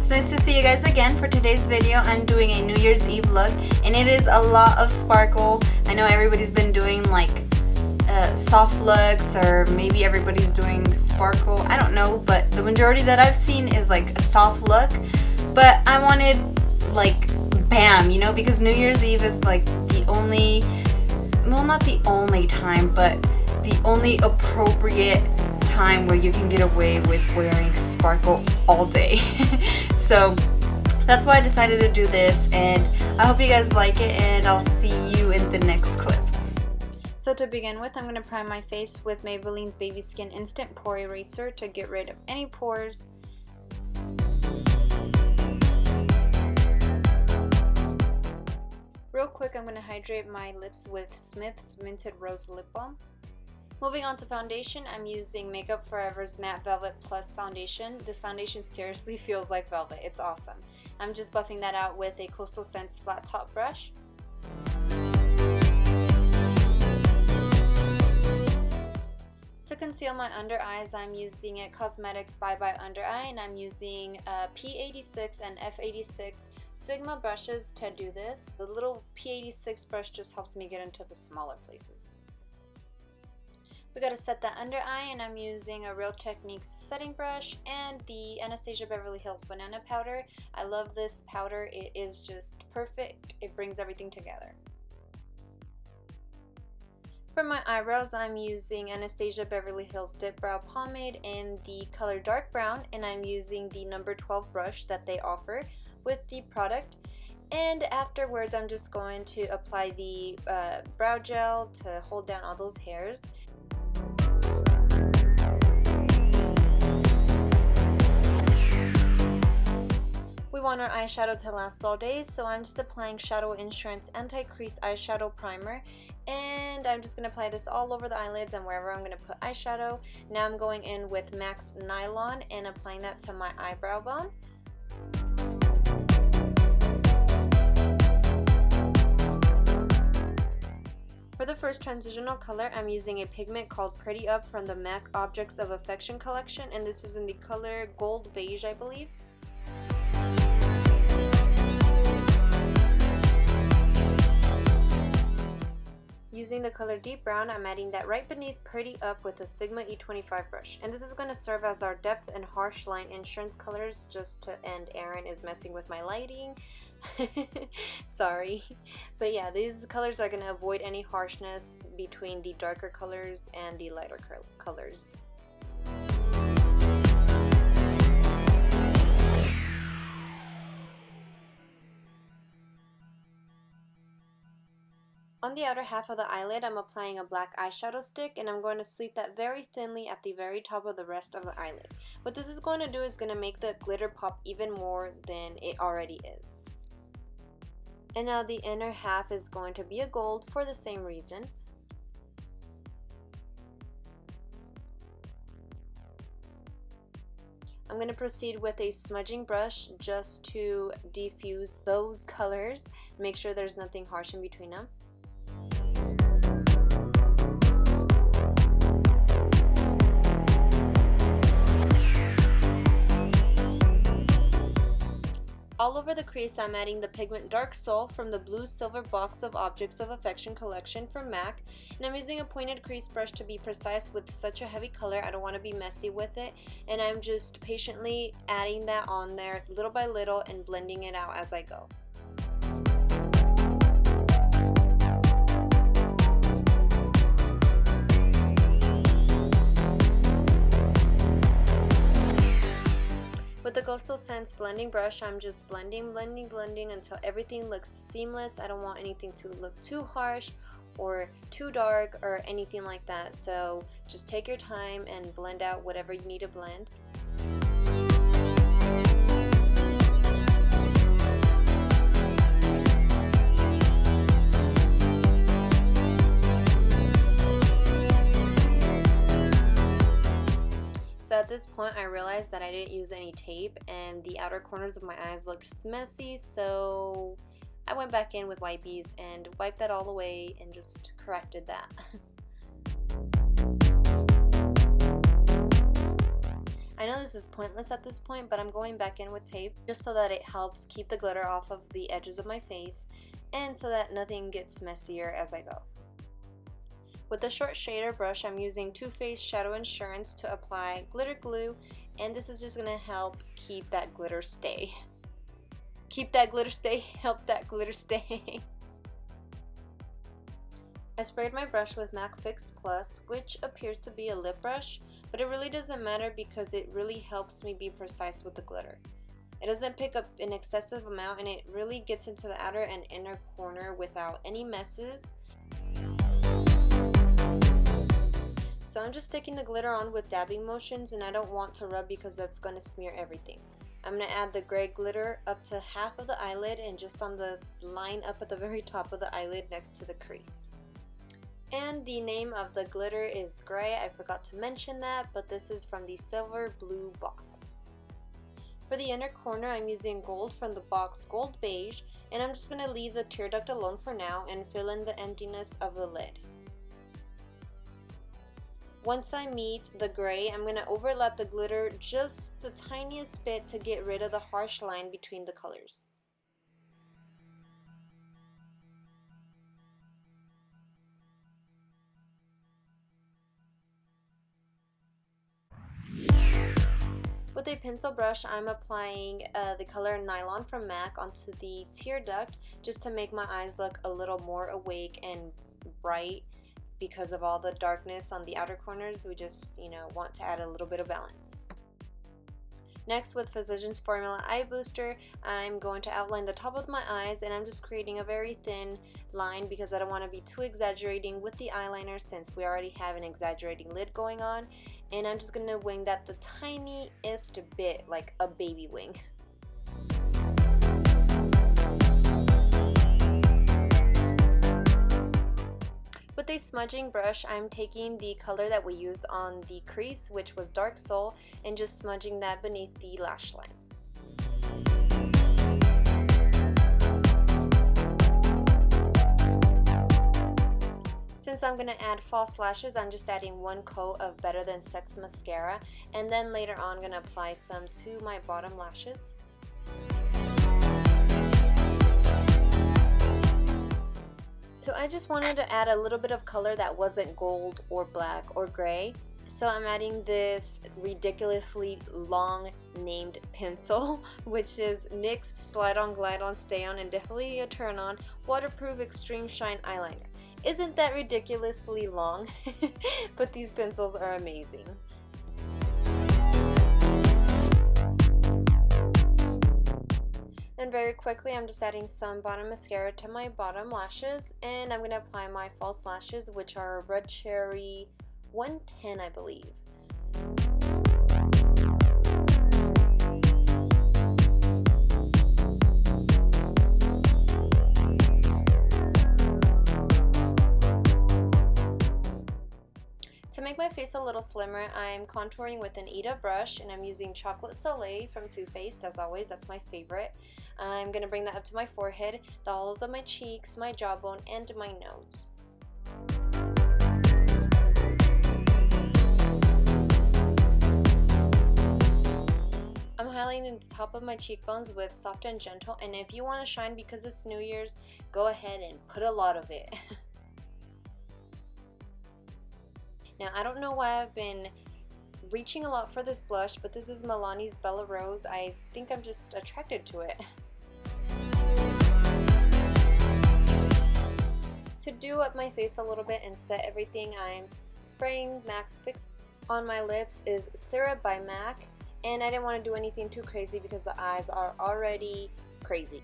It's nice to see you guys again. For today's video, I'm doing a New Year's Eve look, and it is a lot of sparkle. I know everybody's been doing like soft looks, or maybe everybody's doing sparkle. I don't know, but the majority that I've seen is like a soft look. But I wanted like bam, you know, because New Year's Eve is like the only, well, not the only time, but the only appropriate time where you can get away with wearing sparkle all day. So that's why I decided to do this, and I hope you guys like it, and I'll see you in the next clip. So to begin with, I'm going to prime my face with Maybelline's Baby Skin Instant Pore Eraser to get rid of any pores. Real quick, I'm going to hydrate my lips with Smith's Minted Rose Lip Balm. Moving on to foundation, I'm using Makeup Forever's Matte Velvet Plus foundation. This foundation seriously feels like velvet. It's awesome. I'm just buffing that out with a Coastal Scents flat top brush. To conceal my under eyes, I'm using It Cosmetics Bye Bye Under Eye, and I'm using P86 and F86 Sigma brushes to do this. The little P86 brush just helps me get into the smaller places. We gotta set that under eye, and I'm using a Real Techniques setting brush and the Anastasia Beverly Hills Banana Powder. I love this powder. It is just perfect. It brings everything together. For my eyebrows, I'm using Anastasia Beverly Hills Dip Brow Pomade in the color Dark Brown, and I'm using the number 12 brush that they offer with the product. And afterwards, I'm just going to apply the brow gel to hold down all those hairs. We want our eyeshadow to last all day, so I'm just applying Shadow Insurance Anti-Crease Eyeshadow Primer, and I'm just going to apply this all over the eyelids and wherever I'm going to put eyeshadow. Now I'm going in with Max Nylon and applying that to my eyebrow bone. For the first transitional color, I'm using a pigment called Pretty Up from the MAC Objects of Affection collection, and this is in the color Gold Beige, I believe. Using the color Deep Brown, I'm adding that right beneath Pretty Up with a Sigma E25 brush. And this is going to serve as our depth and harsh line insurance colors, just to end. Aaron is messing with my lighting. Sorry. But yeah, these colors are going to avoid any harshness between the darker colors and the lighter colors. On the outer half of the eyelid, I'm applying a black eyeshadow stick, and I'm going to sweep that very thinly at the very top of the rest of the eyelid. What this is going to do is going to make the glitter pop even more than it already is. And now the inner half is going to be a gold for the same reason. I'm going to proceed with a smudging brush just to diffuse those colors, make sure there's nothing harsh in between them. All over the crease, I'm adding the pigment Dark Soul from the Blue Silver Box of Objects of Affection collection from MAC, and I'm using a pointed crease brush to be precise. With such a heavy color, I don't want to be messy with it, and I'm just patiently adding that on there little by little and blending it out as I go. With the Coastal Scents blending brush, I'm just blending until everything looks seamless. I don't want anything to look too harsh or too dark or anything like that. So just take your time and blend out whatever you need to blend. So at this point, I realized that I didn't use any tape and the outer corners of my eyes looked messy, so I went back in with wipies and wiped that all away and just corrected that. I know this is pointless at this point, but I'm going back in with tape just so that it helps keep the glitter off of the edges of my face and so that nothing gets messier as I go. With the short shader brush, I'm using Too Faced Shadow Insurance to apply glitter glue, and this is just going to help keep that glitter stay. Keep that glitter stay, help that glitter stay. I sprayed my brush with MAC Fix Plus, which appears to be a lip brush, but it really doesn't matter because it really helps me be precise with the glitter. It doesn't pick up an excessive amount and it really gets into the outer and inner corner without any messes. So I'm just sticking the glitter on with dabbing motions, and I don't want to rub because that's going to smear everything. I'm going to add the gray glitter up to half of the eyelid and just on the line up at the very top of the eyelid next to the crease. And the name of the glitter is gray. I forgot to mention that, but this is from the Silver Blue box. For the inner corner, I'm using gold from the box Gold Beige, and I'm just going to leave the tear duct alone for now and fill in the emptiness of the lid. Once I meet the gray, I'm going to overlap the glitter just the tiniest bit to get rid of the harsh line between the colors. With a pencil brush, I'm applying the color Nylon from MAC onto the tear duct just to make my eyes look a little more awake and bright. Because of all the darkness on the outer corners, we just, want to add a little bit of balance. Next, with Physicians Formula Eye Booster, I'm going to outline the top of my eyes, and I'm just creating a very thin line because I don't want to be too exaggerating with the eyeliner since we already have an exaggerating lid going on, and I'm just going to wing that the tiniest bit, like a baby wing. With a smudging brush, I'm taking the color that we used on the crease, which was Dark Soul, and just smudging that beneath the lash line. Since I'm going to add false lashes, I'm just adding one coat of Better Than Sex mascara, and then later on I'm going to apply some to my bottom lashes. So I just wanted to add a little bit of color that wasn't gold or black or gray. So I'm adding this ridiculously long named pencil, which is NYX Slide On Glide On Stay On and definitely a turn on Waterproof Extreme Shine Eyeliner. Isn't that ridiculously long? But these pencils are amazing. And very quickly, I'm just adding some bottom mascara to my bottom lashes, and I'm going to apply my false lashes, which are Red Cherry 110, I believe. To make my face a little slimmer, I'm contouring with an Ita brush, and I'm using Chocolate Soleil from Too Faced. As always, that's my favorite. I'm going to bring that up to my forehead, the hollows of my cheeks, my jawbone, and my nose. I'm highlighting the top of my cheekbones with Soft and Gentle, and if you want to shine because it's New Year's, go ahead and put a lot of it. Now, I don't know why I've been reaching a lot for this blush, but this is Milani's Bella Rose. I think I'm just attracted to it. To do up my face a little bit and set everything, I'm spraying MAC Fix. On my lips is Syrup by MAC, and I didn't want to do anything too crazy because the eyes are already crazy.